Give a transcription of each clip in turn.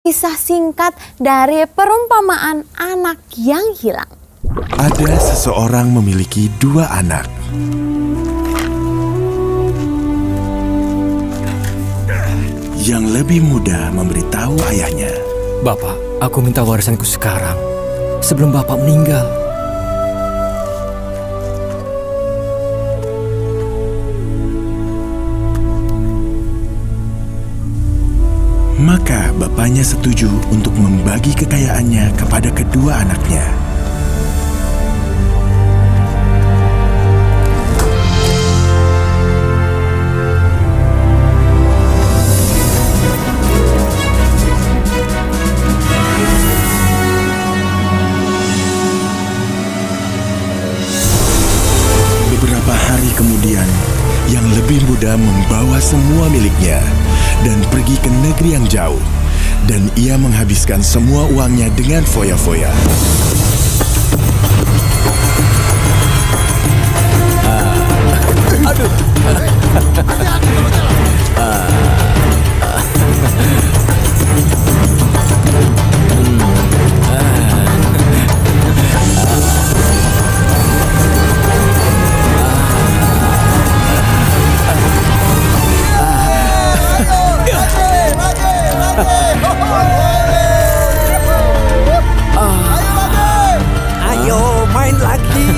kisah singkat dari perumpamaan anak yang hilang. Ada seseorang memiliki 2 anak. Yang lebih muda memberitahu ayahnya, Bapak, aku minta warisanku sekarang, sebelum Bapak meninggal. Maka bapaknya setuju untuk membagi kekayaannya kepada kedua anaknya. Beberapa hari kemudian, yang lebih muda membawa semua miliknya dan pergi ke negeri yang jauh, dan ia menghabiskan semua uangnya dengan foya-foya. Ayo main lagi.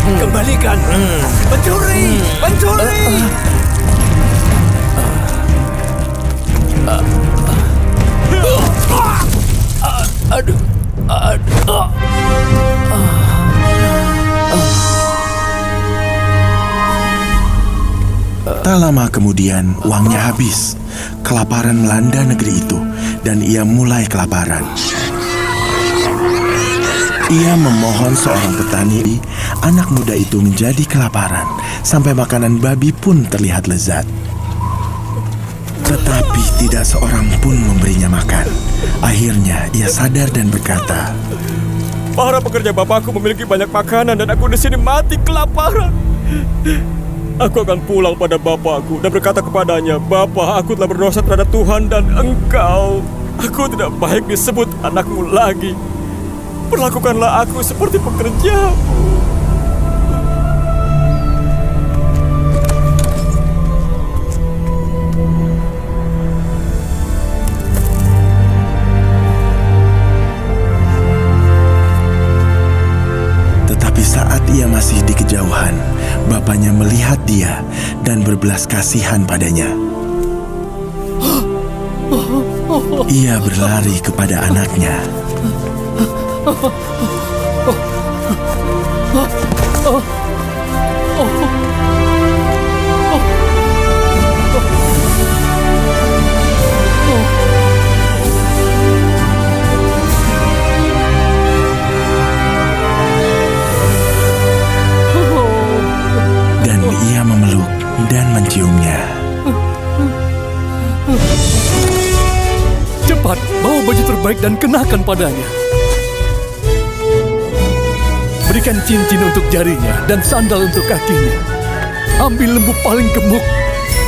Kembalikan. Pencuri, pencuri. Tak lama kemudian, uangnya habis. Kelaparan melanda negeri itu, dan ia mulai kelaparan. Ia memohon seorang petani, anak muda itu menjadi kelaparan, sampai makanan babi pun terlihat lezat. Tetapi tidak seorang pun memberinya makan. Akhirnya ia sadar dan berkata, Para pekerja bapakku memiliki banyak makanan dan aku di sini mati kelaparan. Aku akan pulang pada bapakku dan berkata kepadanya, Bapak, aku telah berdosa terhadap Tuhan dan engkau. Aku tidak baik disebut anakmu lagi. Perlakukanlah aku seperti pekerjamu. Tetapi saat ia masih di kejauhan, bapaknya melihat dia dan berbelas kasihan padanya. Ia berlari kepada anaknya. Dan ia memeluk dan menciumnya. Cepat, bawa baju terbaik dan kenakan padanya. Berikan cincin untuk jarinya dan sandal untuk kakinya. Ambil lembu paling gemuk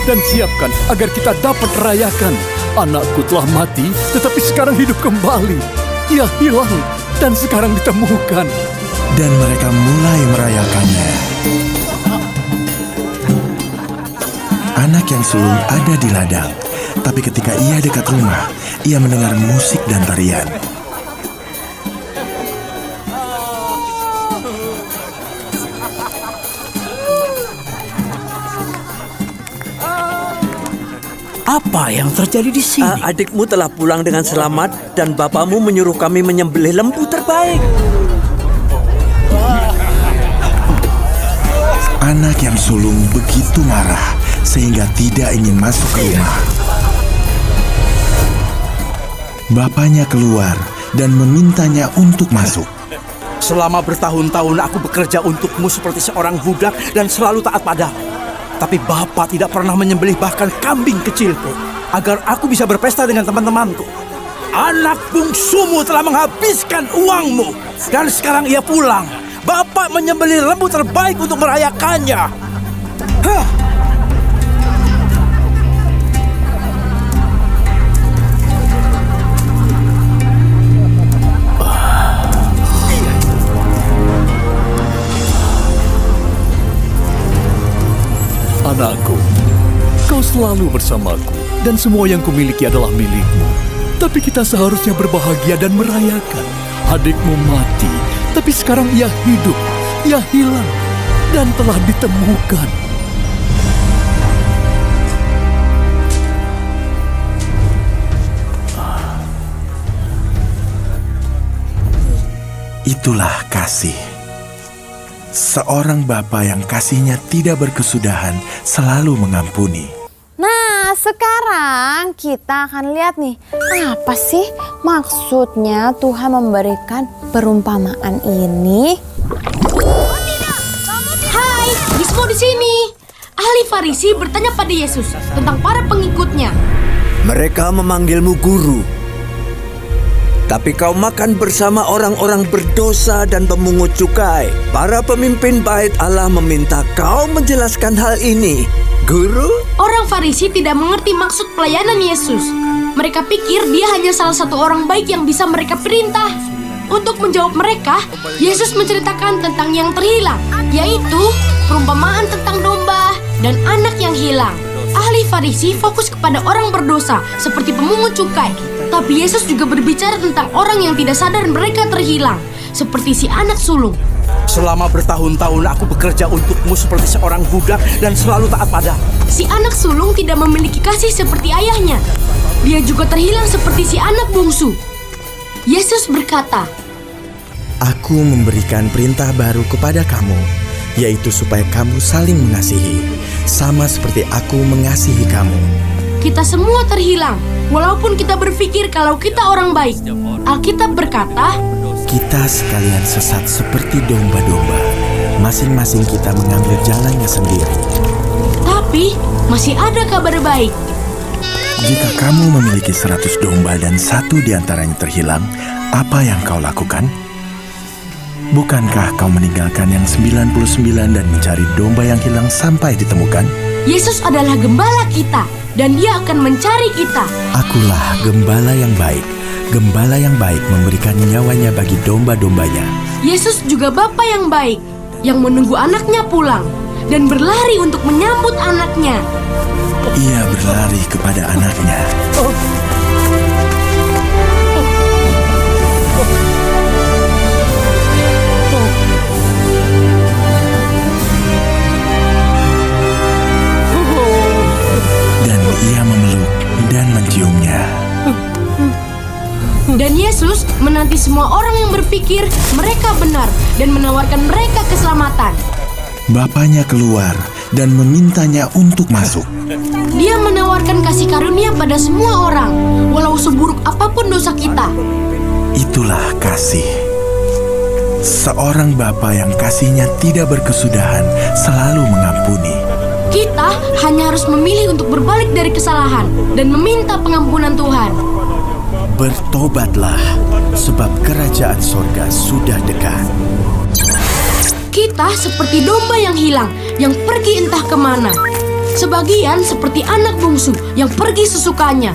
dan siapkan agar kita dapat rayakan. Anakku telah mati, tetapi sekarang hidup kembali. Ia hilang dan sekarang ditemukan. Dan mereka mulai merayakannya. Anak yang sulung ada di ladang, tapi ketika ia dekat rumah, ia mendengar musik dan tarian. Apa yang terjadi di sini? Adikmu telah pulang dengan selamat dan bapakmu menyuruh kami menyembelih lembu terbaik. Anak yang sulung begitu marah sehingga tidak ingin masuk ke rumah. Bapaknya keluar dan memintanya untuk masuk. Selama bertahun-tahun aku bekerja untukmu seperti seorang budak dan selalu taat padamu. Tapi Bapak tidak pernah menyembelih bahkan kambing kecilku agar aku bisa berpesta dengan teman-temanku. Anak bungsumu telah menghabiskan uangmu dan sekarang ia pulang. Bapak menyembelih lembu terbaik untuk merayakannya. Hah! Anakku, kau selalu bersamaku dan semua yang kumiliki adalah milikmu. Tapi kita seharusnya berbahagia dan merayakan. Adikmu mati, tapi sekarang ia hidup, ia hilang, dan telah ditemukan. Itulah kasih. Seorang bapa yang kasihnya tidak berkesudahan selalu mengampuni. Nah, sekarang kita akan lihat nih, apa sih maksudnya Tuhan memberikan perumpamaan ini? Hai, Gizmo di sini. Ahli Farisi bertanya pada Yesus tentang para pengikutnya. Mereka memanggilmu guru. Tapi kau makan bersama orang-orang berdosa dan pemungut cukai. Para pemimpin bait Allah meminta kau menjelaskan hal ini, Guru. Orang Farisi tidak mengerti maksud pelayanan Yesus. Mereka pikir dia hanya salah satu orang baik yang bisa mereka perintah. Untuk menjawab mereka, Yesus menceritakan tentang yang terhilang, yaitu perumpamaan tentang domba dan anak yang hilang. Ahli Farisi fokus kepada orang berdosa seperti pemungut cukai. Tapi Yesus juga berbicara tentang orang yang tidak sadar mereka terhilang, seperti si anak sulung. Selama bertahun-tahun aku bekerja untukmu seperti seorang budak dan selalu taat padamu. Si anak sulung tidak memiliki kasih seperti ayahnya. Dia juga terhilang seperti si anak bungsu. Yesus berkata, Aku memberikan perintah baru kepada kamu, yaitu supaya kamu saling mengasihi, sama seperti aku mengasihi kamu. kita semua terhilang, walaupun kita berpikir kalau kita orang baik. Alkitab berkata, Kita sekalian sesat seperti domba-domba. Masing-masing kita mengambil jalannya sendiri. tapi masih ada kabar baik. Jika kamu memiliki 100 domba dan satu di antaranya terhilang, apa yang kau lakukan? Bukankah kau meninggalkan yang 99 dan mencari domba yang hilang sampai ditemukan? Yesus adalah gembala kita, dan dia akan mencari kita. Akulah gembala yang baik. Gembala yang baik memberikan nyawanya bagi domba-dombanya. Yesus juga Bapa yang baik, yang menunggu anaknya pulang, dan berlari untuk menyambut anaknya. Ia berlari kepada anaknya. Dan ia memeluk dan menciumnya. Dan Yesus menanti semua orang yang berpikir mereka benar dan menawarkan mereka keselamatan. Bapaknya keluar dan memintanya untuk masuk. Dia menawarkan kasih karunia pada semua orang, walau seburuk apapun dosa kita. Itulah kasih. Seorang bapa yang kasihnya tidak berkesudahan selalu mengampuni. Kita hanya harus memilih untuk berbalik dari kesalahan dan meminta pengampunan Tuhan. Bertobatlah, sebab kerajaan sorga sudah dekat. Kita seperti domba yang hilang, yang pergi entah kemana. Sebagian seperti anak bungsu yang pergi sesukanya.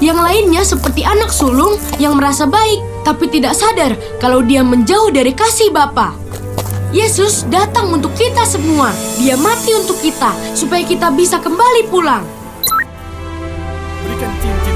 Yang lainnya seperti anak sulung yang merasa baik, tapi tidak sadar kalau dia menjauh dari kasih Bapa. Yesus datang untuk kita semua. Dia mati untuk kita, supaya kita bisa kembali pulang. Berikan cincin